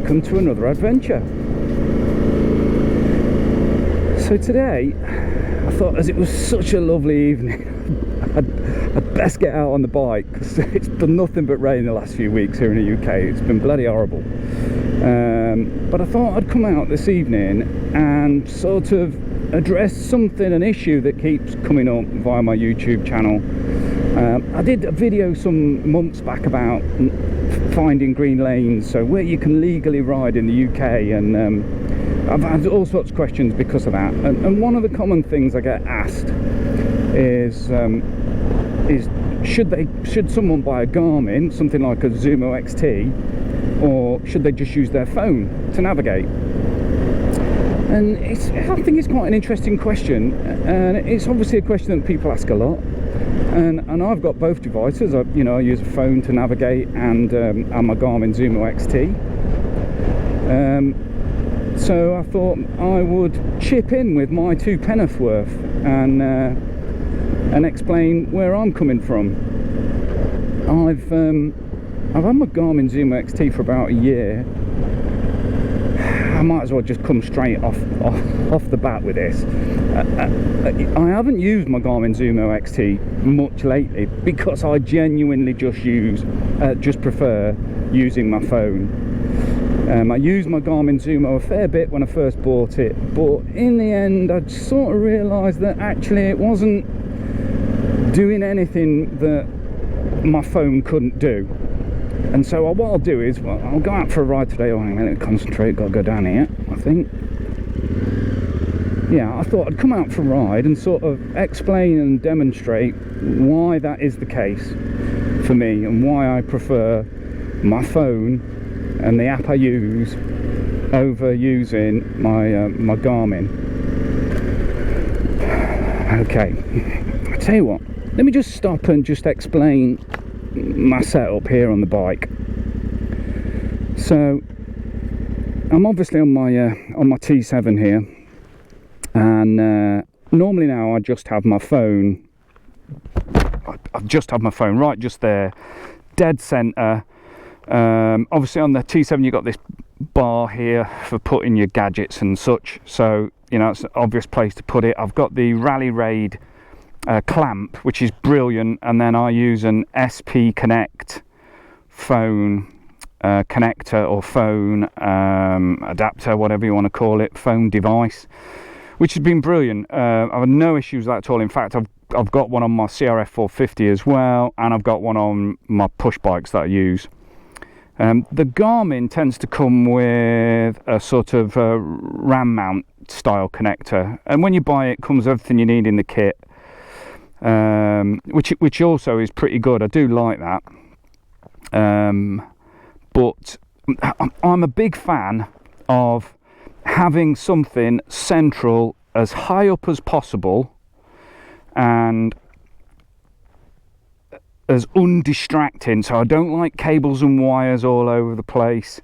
welcome to another adventure. So today I thought, as it was such a lovely evening, I'd best get out on the bike, because it's done nothing but rain the last few weeks here in the UK. It's been bloody horrible. But I thought I'd come out this evening and sort of address an issue that keeps coming up via my YouTube channel. I did a video some months back about finding green lanes, so where you can legally ride in the UK, and I've had all sorts of questions because of that. And one of the common things I get asked is should someone buy a Garmin, something like a Zumo XT, or should they just use their phone to navigate? And I think it's quite an interesting question, and it's obviously a question that people ask a lot. And I've got both devices. I use a phone to navigate and my Garmin Zumo XT. So I thought I would chip in with my two penn'orth worth and explain where I'm coming from. I've had my Garmin Zumo XT for about a year. I might as well just come straight off the bat with this. I haven't used my Garmin Zumo XT much lately because I genuinely just prefer using my phone. I used my Garmin Zumo a fair bit when I first bought it, but in the end I sort of realised that actually it wasn't doing anything that my phone couldn't do. And so what I'll do is, I'll go out for a ride today. Oh, hang on, let me concentrate, got to go down here, I think. Yeah, I thought I'd come out for a ride and sort of explain and demonstrate why that is the case for me, and why I prefer my phone and the app I use over using my Garmin. Okay, I tell you what, let me just stop and just explain my setup here on the bike. So I'm obviously on my T7 here, and normally now I just have my phone. I've just had my phone right just there, dead center. Obviously on the T7 you've got this bar here for putting your gadgets and such, so it's an obvious place to put it. I've got the Rally Raid clamp, which is brilliant, and then I use an SP Connect phone connector or phone adapter, whatever you want to call it, phone device, which has been brilliant. I've had no issues with that at all. In fact, I've got one on my CRF 450 as well, and I've got one on my push bikes that I use. The Garmin tends to come with a sort of RAM mount style connector, and when you buy it, it comes with everything you need in the kit. Which also is pretty good. I do like that, but I'm a big fan of having something central, as high up as possible, and as undistracting. So I don't like cables and wires all over the place.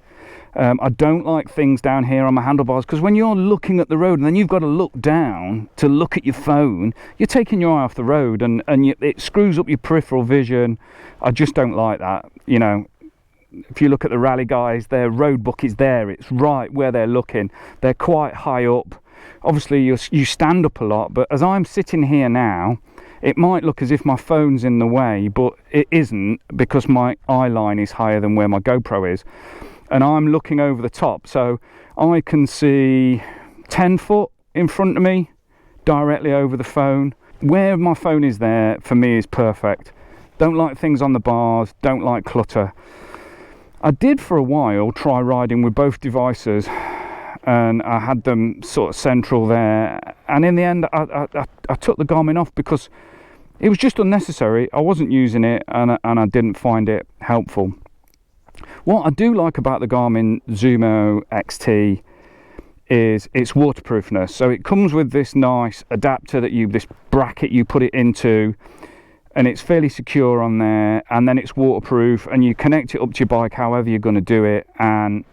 I don't like things down here on my handlebars, because when you're looking at the road and then you've got to look down to look at your phone, you're taking your eye off the road, and it screws up your peripheral vision. I just don't like that. If you look at the rally guys, their road book is there, it's right where they're looking. They're quite high up. Obviously you stand up a lot, but as I'm sitting here now, it might look as if my phone's in the way, but it isn't, because my eye line is higher than where my GoPro is. And I'm looking over the top, so I can see 10 foot in front of me directly over the phone. Where my phone is there, for me, is perfect. Don't like things on the bars, don't like clutter. I did for a while try riding with both devices, and I had them sort of central there, and in the end I took the Garmin off because it was just unnecessary. I wasn't using it, and I didn't find it helpful. What I do like about the Garmin Zumo XT is its waterproofness. So it comes with this nice adapter this bracket you put it into, and it's fairly secure on there, and then it's waterproof, and you connect it up to your bike however you're going to do it, and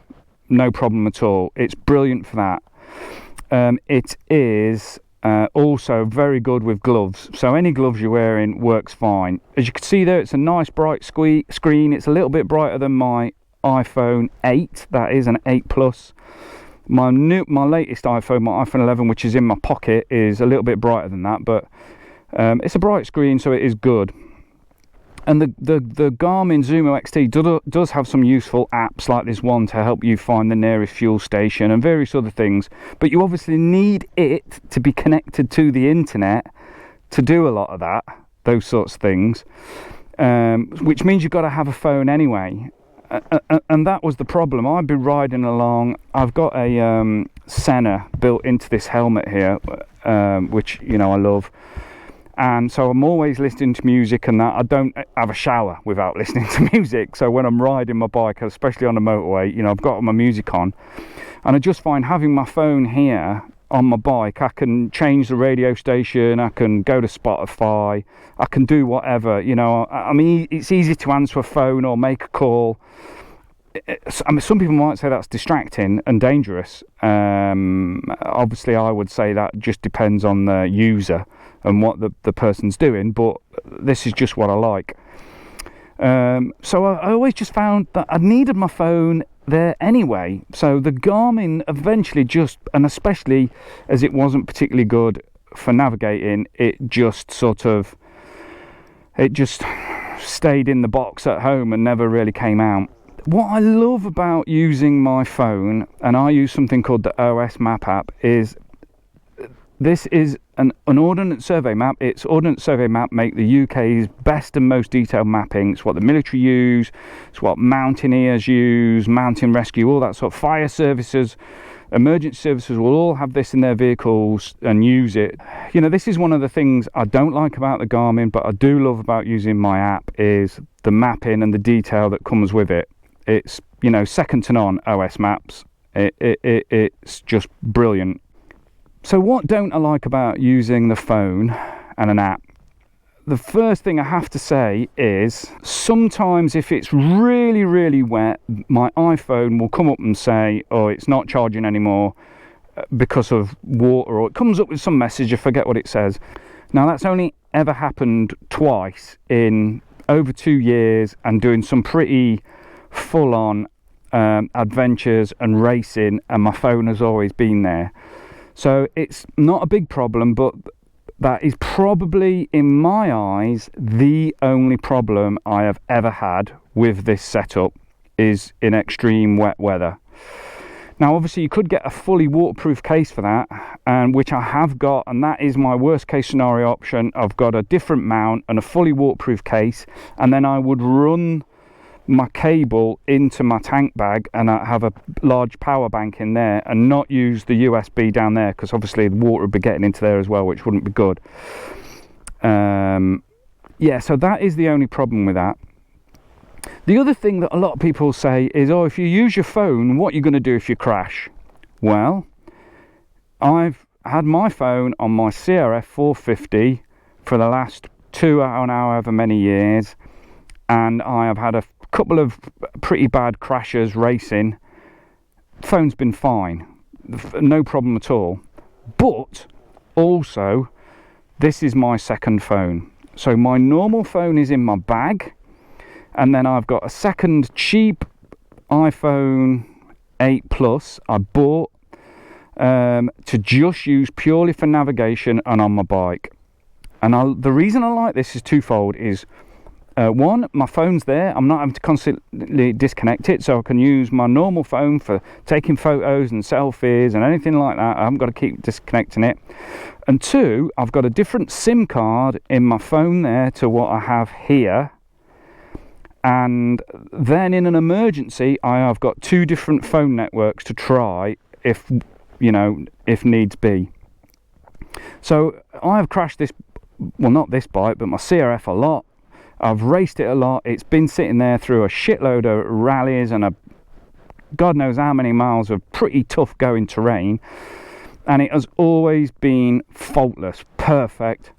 no problem at all. It's brilliant for that. It is also very good with gloves, so any gloves you're wearing works fine. As you can see there, it's a nice bright screen. It's a little bit brighter than my iPhone 8, that is an 8 Plus. My latest iPhone, my iPhone 11, which is in my pocket, is a little bit brighter than that, but it's a bright screen, so it is good. And the Garmin Zumo XT does have some useful apps like this one to help you find the nearest fuel station and various other things. But you obviously need it to be connected to the internet to do a lot of that, those sorts of things, which means you've got to have a phone anyway. And that was the problem. I've been riding along. I've got a Senna built into this helmet here, which, you know, I love. And so I'm always listening to music and that. I don't have a shower without listening to music. So when I'm riding my bike, especially on the motorway, you know, I've got my music on. And I just find having my phone here on my bike, I can change the radio station, I can go to Spotify, I can do whatever, you know. I mean, it's easy to answer a phone or make a call. I mean, some people might say that's distracting and dangerous. Obviously, I would say that just depends on the user and what the person's doing, but this is just what I like. So I always just found that I needed my phone there anyway. So the Garmin eventually just, and especially as it wasn't particularly good for navigating, it just stayed in the box at home and never really came out. What I love about using my phone, and I use something called the OS Map app, is this is an Ordnance Survey map. It's Ordnance Survey map make the UK's best and most detailed mapping. It's what the military use, it's what mountaineers use, mountain rescue, all that sort of fire services, emergency services will all have this in their vehicles and use it. You know, this is one of the things I don't like about the Garmin, but I do love about using my app, is the mapping and the detail that comes with it. It's, you know, second to none, OS Maps. It's just brilliant. So what don't I like about using the phone and an app? The first thing I have to say is sometimes if it's really, really wet, my iPhone will come up and say, oh, it's not charging anymore because of water, or it comes up with some message, I forget what it says. Now that's only ever happened twice in over 2 years and doing some pretty full-on adventures and racing, and my phone has always been there. So it's not a big problem, but that is probably, in my eyes, the only problem I have ever had with this setup, is in extreme wet weather. Now, obviously, you could get a fully waterproof case for that, and which I have got, and that is my worst case scenario option. I've got a different mount and a fully waterproof case, and then I would run my cable into my tank bag, and I have a large power bank in there, and not use the USB down there, because obviously the water would be getting into there as well, which wouldn't be good. Yeah, so that is the only problem with that. The other thing that a lot of people say is, oh, if you use your phone, what are you going to do if you crash? Well, I've had my phone on my CRF 450 for the last however many years, and I have had a couple of pretty bad crashes racing. Phone's been fine, no problem at all. But also, this is my second phone. So my normal phone is in my bag, and then I've got a second cheap iPhone 8 Plus I bought to just use purely for navigation and on my bike. And the reason I like this is twofold. Is one, my phone's there, I'm not having to constantly disconnect it, so I can use my normal phone for taking photos and selfies and anything like that. I haven't got to keep disconnecting it. And two, I've got a different SIM card in my phone there to what I have here, and then in an emergency I have got 2 different phone networks to try if, you know, if needs be. So I have crashed this, well, not this bike, but my CRF a lot. I've raced it a lot. It's been sitting there through a shitload of rallies and God knows how many miles of pretty tough going terrain, and it has always been faultless, perfect.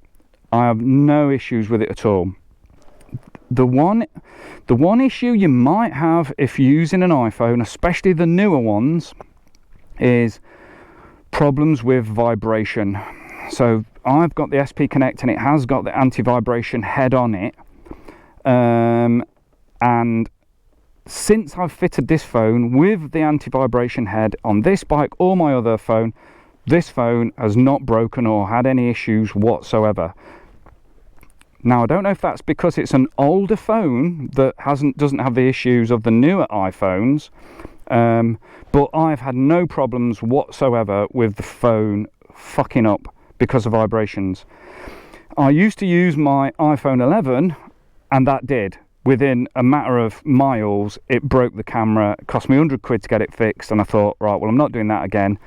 I have no issues with it at all. The one issue you might have if you're using an iPhone, especially the newer ones, is problems with vibration. So I've got the SP Connect, and it has got the anti-vibration head on it. And since I've fitted this phone with the anti-vibration head on this bike or my other phone, this phone has not broken or had any issues whatsoever. Now, I don't know if that's because it's an older phone that doesn't have the issues of the newer iPhones, but I've had no problems whatsoever with the phone fucking up because of vibrations. I used to use my iPhone 11 and that did. Within a matter of miles, it broke the camera. It cost me 100 quid to get it fixed, and I thought, right, well, I'm not doing that again.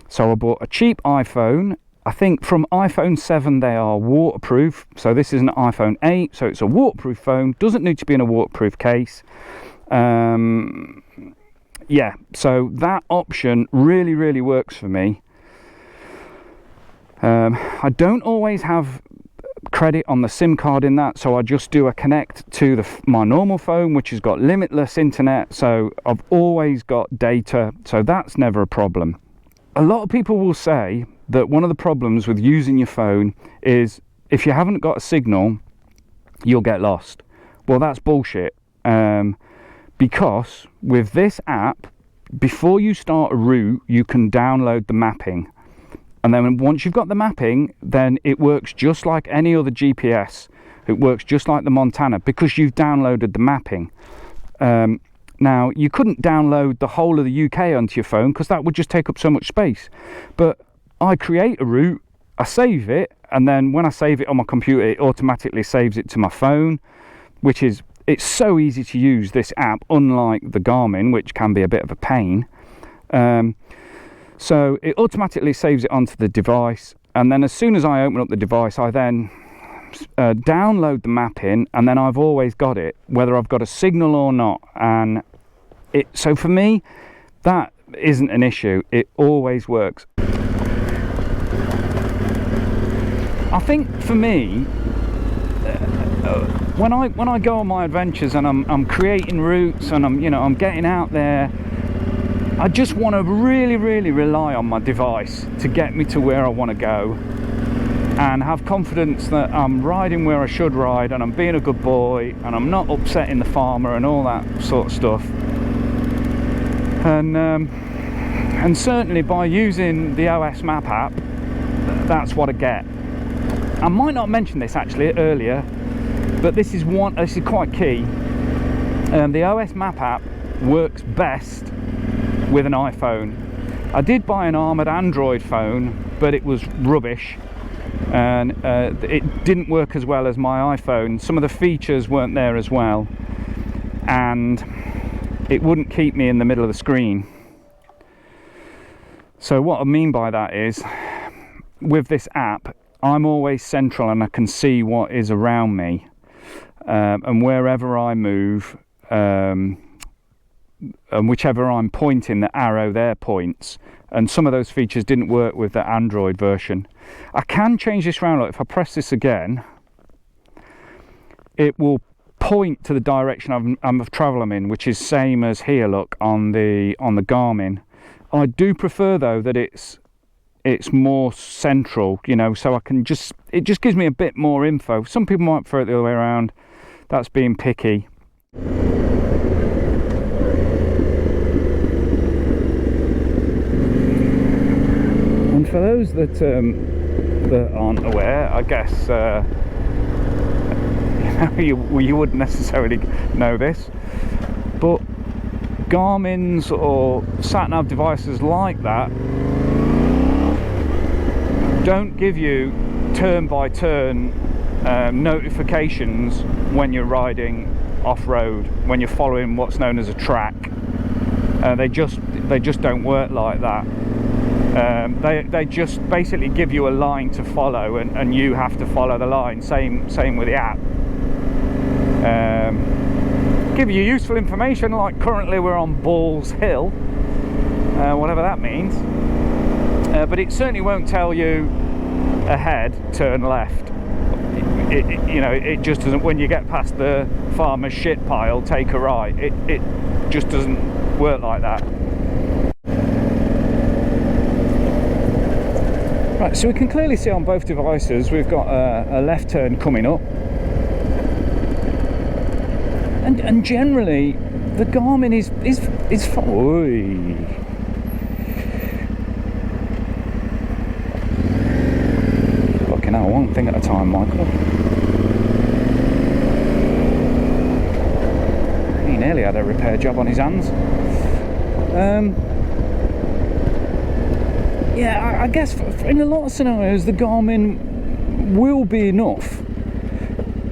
So I bought a cheap iPhone. I think from iPhone 7 they are waterproof. So this is an iPhone 8, so it's a waterproof phone. Doesn't need to be in a waterproof case. Yeah, so that option really, really works for me. I don't always have credit on the SIM card in that, so I just do a connect to my normal phone, which has got limitless internet, so I've always got data, so that's never a problem. A lot of people will say that one of the problems with using your phone is if you haven't got a signal, you'll get lost. Well, that's bullshit, because with this app, before you start a route, you can download the mapping. And then once you've got the mapping, then it works just like any other GPS. It works just like the Montana because you've downloaded the mapping. Now, you couldn't download the whole of the UK onto your phone because that would just take up so much space. But I create a route, I save it, and then when I save it on my computer, it automatically saves it to my phone, it's so easy to use, this app, unlike the Garmin, which can be a bit of a pain. So it automatically saves it onto the device, and then as soon as I open up the device, I then download the mapping, and then I've always got it, whether I've got a signal or not. And so for me, that isn't an issue. It always works. I think for me, when I go on my adventures and I'm creating routes and I'm getting out there, I just want to really, really rely on my device to get me to where I want to go and have confidence that I'm riding where I should ride and I'm being a good boy and I'm not upsetting the farmer and all that sort of stuff. And certainly by using the OS Map app, that's what I get. I might not mention this actually earlier, but this is quite key. The OS Map app works best with an iPhone. I did buy an armoured Android phone, but it was rubbish, and it didn't work as well as my iPhone. Some of the features weren't there as well, and it wouldn't keep me in the middle of the screen. So what I mean by that is, with this app, I'm always central and I can see what is around me, and wherever I move, and whichever I'm pointing, the arrow there points. And some of those features didn't work with the Android version. I can change this around. Look, if I press this again, it will point to the direction of travel I'm in, which is same as here, look, on the Garmin. I do prefer though that it's more central, so I can it just gives me a bit more info. Some people might prefer it the other way around. That's being picky. And for those that aren't aware, I guess you wouldn't necessarily know this, but Garmin's or sat-nav devices like that don't give you turn-by-turn notifications when you're riding off-road, when you're following what's known as a track. They just don't work like that. They just basically give you a line to follow, and you have to follow the line. Same with the app. Give you useful information, like currently we're on Balls Hill, whatever that means. But it certainly won't tell you ahead, turn left. It just doesn't. When you get past the farmer's shit pile, take a right. It just doesn't work like that. Right, so we can clearly see on both devices we've got a left turn coming up, and generally the Garmin is Oi. Fucking hell, one thing at a time, Michael. He nearly had a repair job on his hands. Yeah, I guess in a lot of scenarios the Garmin will be enough,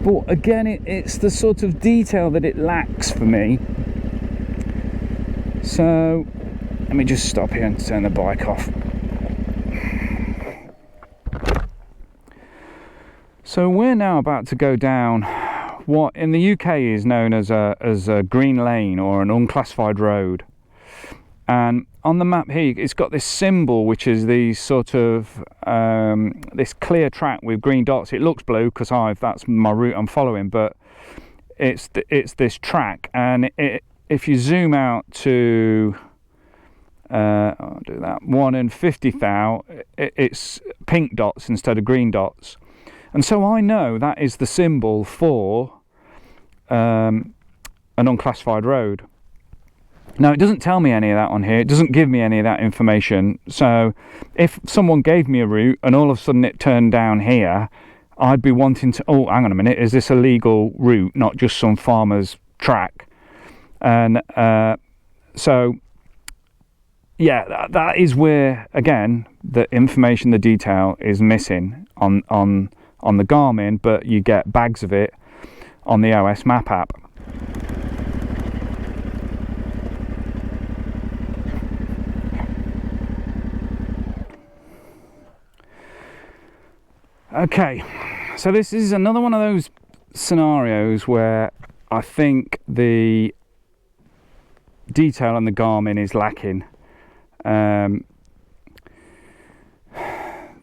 but again it's the sort of detail that it lacks for me. So let me just stop here and turn the bike off. So we're now about to go down what in the UK is known as a green lane or an unclassified road. And on the map here, it's got this symbol, which is these sort of this clear track with green dots. It looks blue because that's my route I'm following, but it's this track. And if you zoom out to I'll do that 1 and 50,000, it's pink dots instead of green dots. And so I know that is the symbol for an unclassified road. Now, it doesn't tell me any of that on here. It doesn't give me any of that information. So if someone gave me a route and all of a sudden it turned down here, I'd be wanting to, oh, hang on a minute, is this a legal route, not just some farmer's track? And so, yeah, that is where, again, the information, the detail is missing on the Garmin, but you get bags of it on the OS Map app. Okay, so this is another one of those scenarios where I think the detail on the Garmin is lacking.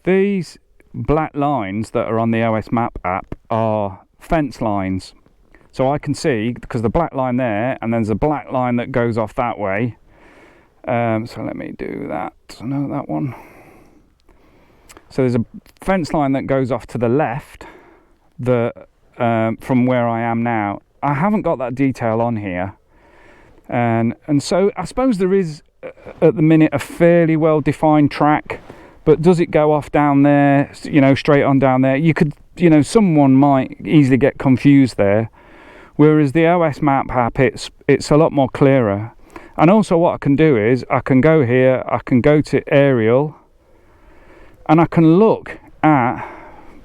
These black lines that are on the OS Map app are fence lines. So I can see, because the black line there, and then there's a black line that goes off that way. So let me do that. I know that one. So there's a fence line that goes off to the left from where I am now. I haven't got that detail on here. And so I suppose there is, at the minute, a fairly well-defined track. But does it go off down there, straight on down there? You could, someone might easily get confused there. Whereas the OS Map app, it's a lot more clearer. And also what I can do is, I can go here, I can go to aerial, and I can look at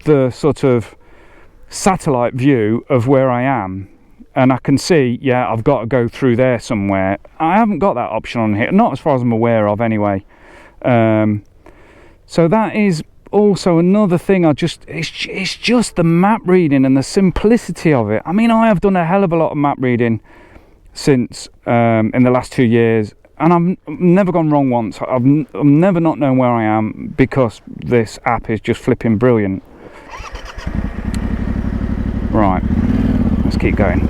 the sort of satellite view of where I am. And I can see, yeah, I've got to go through there somewhere. I haven't got that option on here, not as far as I'm aware of anyway. So that is also another thing. It's just the map reading and the simplicity of it. I mean, I have done a hell of a lot of map reading since in the last 2 years. And I've never gone wrong once. I've never not known where I am because this app is just flipping brilliant. Right, let's keep going.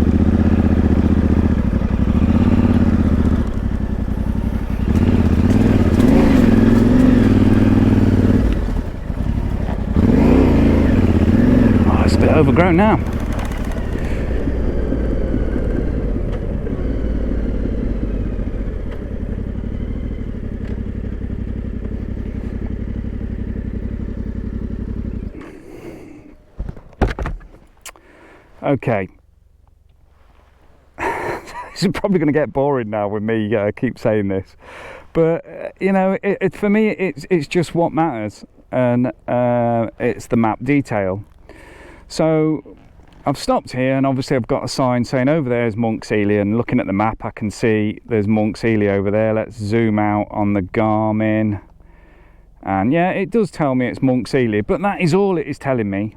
Oh, it's a bit overgrown now. Okay, this is probably going to get boring now with me keep saying this, but for me it's just what matters, and it's the map detail. So I've stopped here, and obviously I've got a sign saying over there is Monks Ely, and looking at the map I can see there's Monks Ely over there. Let's zoom out on the Garmin, and yeah, it does tell me it's Monks Ely, but that is all it is telling me.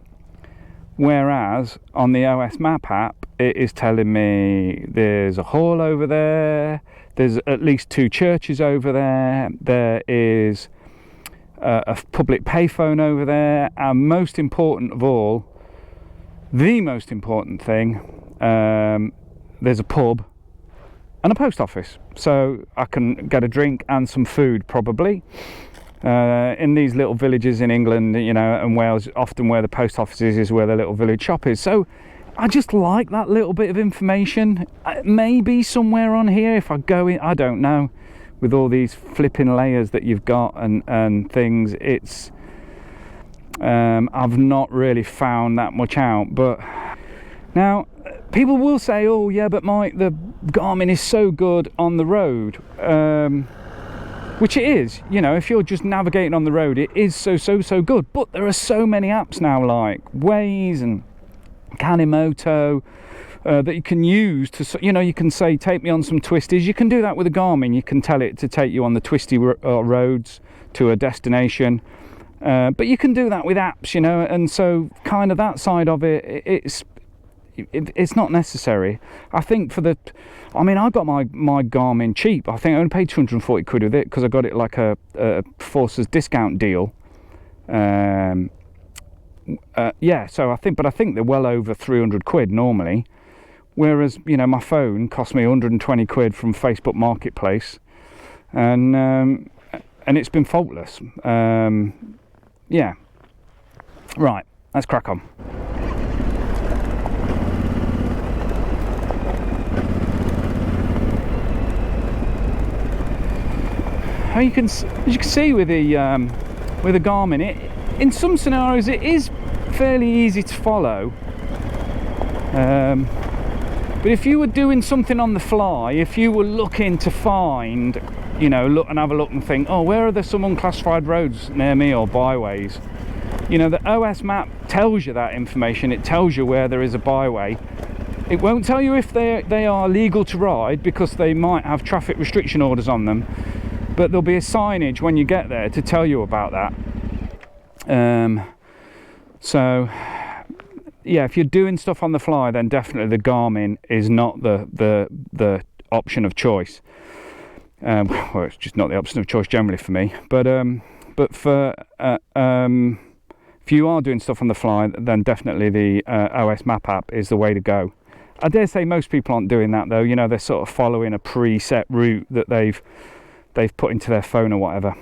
Whereas on the OS Map app, it is telling me there's a hall over there, there's at least 2 churches over there, there is a public payphone over there, and most important of all, the most important thing, there's a pub and a post office. So I can get a drink and some food probably. In these little villages in England, and Wales, often where the post office is where the little village shop is. So I just like that little bit of information. Maybe somewhere on here if I go in, I don't know, with all these flipping layers that you've got and things, it's I've not really found that much out. But now people will say, oh yeah, but Mike, the Garmin is so good on the road, which it is. You know, if you're just navigating on the road, it is so good. But there are so many apps now like Waze and Kanimoto that you can use to, you know, you can say take me on some twisties. You can do that with a Garmin. You can tell it to take you on the twisty roads to a destination, but you can do that with apps, you know. And so kind of that side of it, it's not necessary. I think for the, I mean, I got my Garmin cheap. I think I only paid 240 quid with it because I got it like a Forces discount deal. Yeah, so I think they're well over 300 quid normally, whereas, you know, my phone cost me 120 quid from Facebook Marketplace, and it's been faultless. Yeah, right, let's crack on. As you can see with the Garmin, in some scenarios it is fairly easy to follow, but if you were doing something on the fly, if you were looking to find, you know, look and have a look and think, oh, where are there some unclassified roads near me or byways, you know, the OS map tells you that information. It tells you where there is a byway. It won't tell you if they are legal to ride, because they might have traffic restriction orders on them, but there'll be a signage when you get there to tell you about that. So yeah, if you're doing stuff on the fly, then definitely the Garmin is not the option of choice. Well, it's just not the option of choice generally for me, but for if you are doing stuff on the fly, then definitely the OS map app is the way to go. I dare say most people aren't doing that though. You know, they're sort of following a preset route that they've put into their phone or whatever.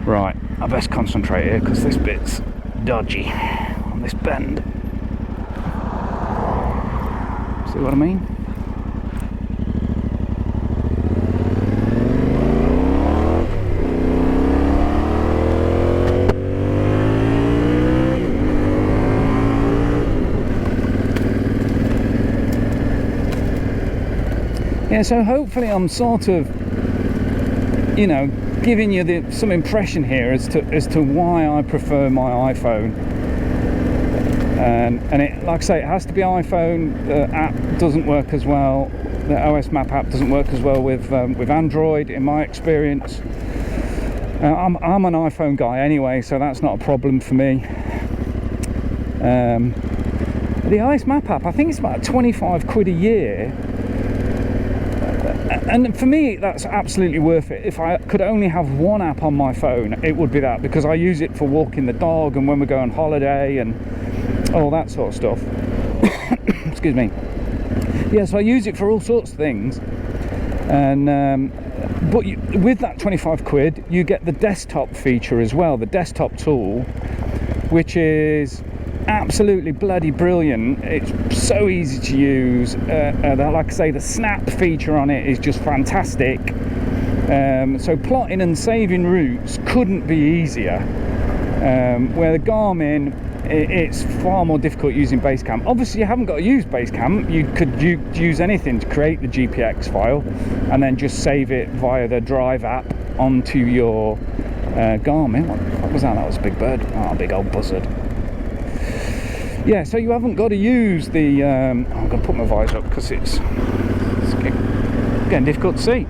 Right, I best concentrate here because this bit's dodgy on this bend. See what I mean? Yeah, so hopefully I'm sort of, you know, giving you some impression here as to why I prefer my iPhone. And it, like I say, it has to be iPhone. The app doesn't work as well. The OS Map app doesn't work as well with Android, in my experience. I'm an iPhone guy anyway, so that's not a problem for me. The OS Map app, I think it's about 25 quid a year. And for me, that's absolutely worth it. If I could only have one app on my phone, it would be that, because I use it for walking the dog and when we go on holiday and all that sort of stuff. Excuse me. Yeah, so I use it for all sorts of things. And but with that 25 quid, you get the desktop feature as well, the desktop tool, which is absolutely bloody brilliant. It's so easy to use. Like I say, the snap feature on it is just fantastic. So plotting and saving routes couldn't be easier. Where the Garmin, it's far more difficult using Basecamp. Obviously you haven't got to use Basecamp. You could use anything to create the GPX file and then just save it via the Drive app onto your Garmin. What was that? That was a big bird. Oh, big old buzzard. Yeah, so you haven't got to use the I'm going to put my visor up because it's getting difficult to see.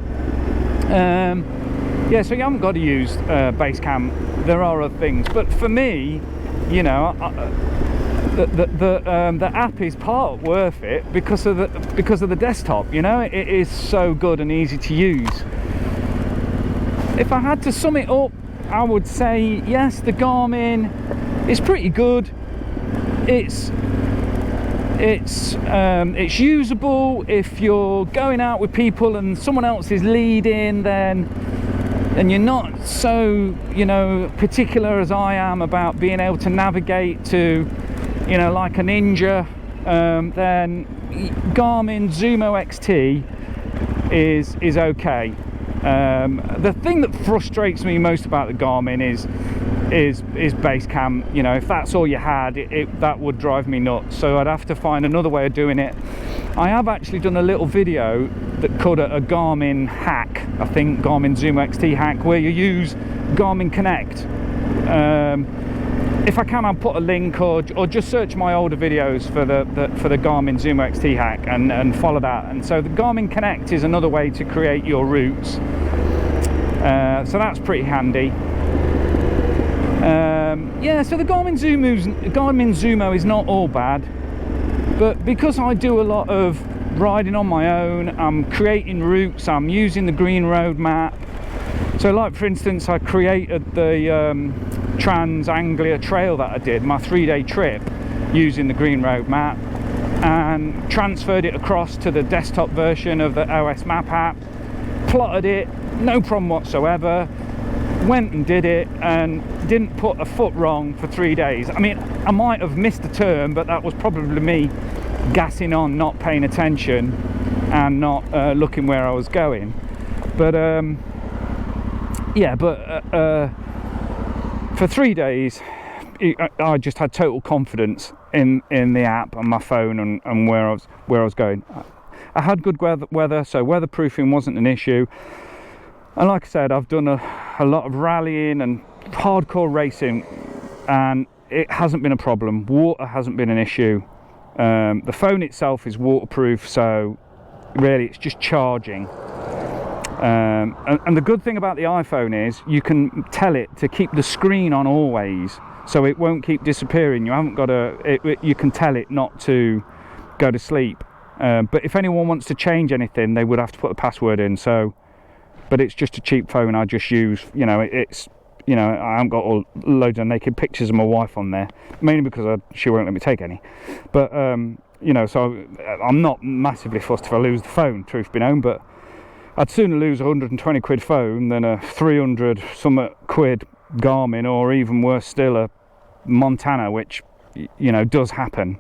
Yeah, so you haven't got to use Basecamp. There are other things, but for me, you know, the app is part worth it because of the desktop. You know, it is so good and easy to use. If I had to sum it up, I would say yes, the Garmin is pretty good. It's usable if you're going out with people and someone else is leading, then you're not so, you know, particular as I am about being able to navigate to, you know, like a ninja then Garmin Zumo XT is okay. The thing that frustrates me most about the Garmin is base cam. You know, if that's all you had, that would drive me nuts. So I'd have to find another way of doing it. I have actually done a little video that called a Garmin hack, I think Garmin Zumo XT hack, where you use Garmin Connect. If I can, I'll put a link, or just search my older videos for the Garmin Zumo XT hack and follow that. And so the Garmin Connect is another way to create your routes. So that's pretty handy. Yeah, so the Garmin Zumo is not all bad, but because I do a lot of riding on my own, I'm creating routes, I'm using the green road map. So like for instance, I created the Trans Anglia Trail that I did, my 3-day trip, using the green road map, and transferred it across to the desktop version of the OS map app, plotted it, no problem whatsoever, went and did it, and didn't put a foot wrong for 3 days. I mean, I might have missed a turn, but that was probably me gassing on, not paying attention and not looking where I was going. But yeah, but for 3 days I just had total confidence in the app and my phone and where I was going. I had good weather, so weatherproofing wasn't an issue. And like I said, I've done a lot of rallying and hardcore racing, and it hasn't been a problem. Water hasn't been an issue. The phone itself is waterproof, so really it's just charging. And the good thing about the iPhone is you can tell it to keep the screen on always, so it won't keep disappearing. You haven't got you can tell it not to go to sleep. But if anyone wants to change anything, they would have to put a password in. So, but it's just a cheap phone. I just use, you know, I haven't got loads of naked pictures of my wife on there, mainly because she won't let me take any. But you know, so I'm not massively fussed if I lose the phone, truth be known. But I'd sooner lose a 120 quid phone than a 300 some quid Garmin, or even worse still, a Montana, which, you know, does happen.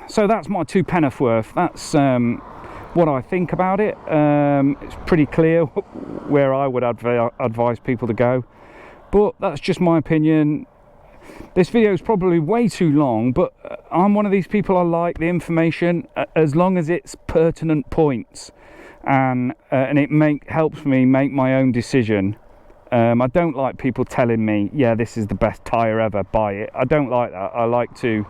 So that's my 2 penn'orth worth. That's what I think about it. It's pretty clear where I would advise people to go, but that's just my opinion. This video is probably way too long, but I'm one of these people, I like the information as long as it's pertinent points, and it helps me make my own decision. I don't like people telling me, yeah, this is the best tyre ever, buy it. I don't like that. I like to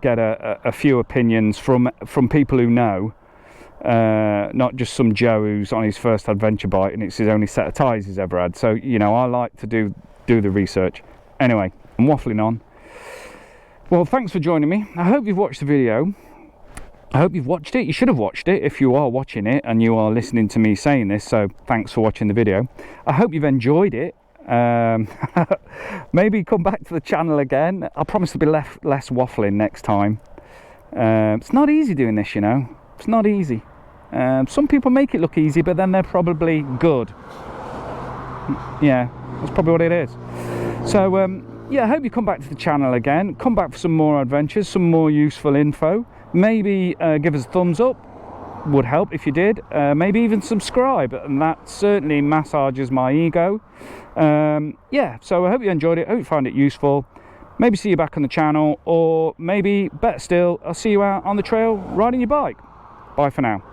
get a few opinions from people who know, not just some Joe who's on his first adventure bike and it's his only set of tyres he's ever had. So, you know, I like to do the research. Anyway, I'm waffling on. Well, thanks for joining me. I hope you've watched the video. I hope you've watched it. You should have watched it if you are watching it and you are listening to me saying this, so thanks for watching the video. I hope you've enjoyed it. Maybe come back to the channel again. I promise to be less waffling next time. It's not easy doing this, you know. It's not easy. Some people make it look easy, but then they're probably good. Yeah, that's probably what it is. So yeah, I hope you come back to the channel again. Come back for some more adventures, some more useful info. Maybe give us a thumbs up, would help if you did. Maybe even subscribe, and that certainly massages my ego. Yeah, so I hope you enjoyed it. I hope you found it useful. Maybe see you back on the channel, or maybe, better still, I'll see you out on the trail riding your bike. Bye for now.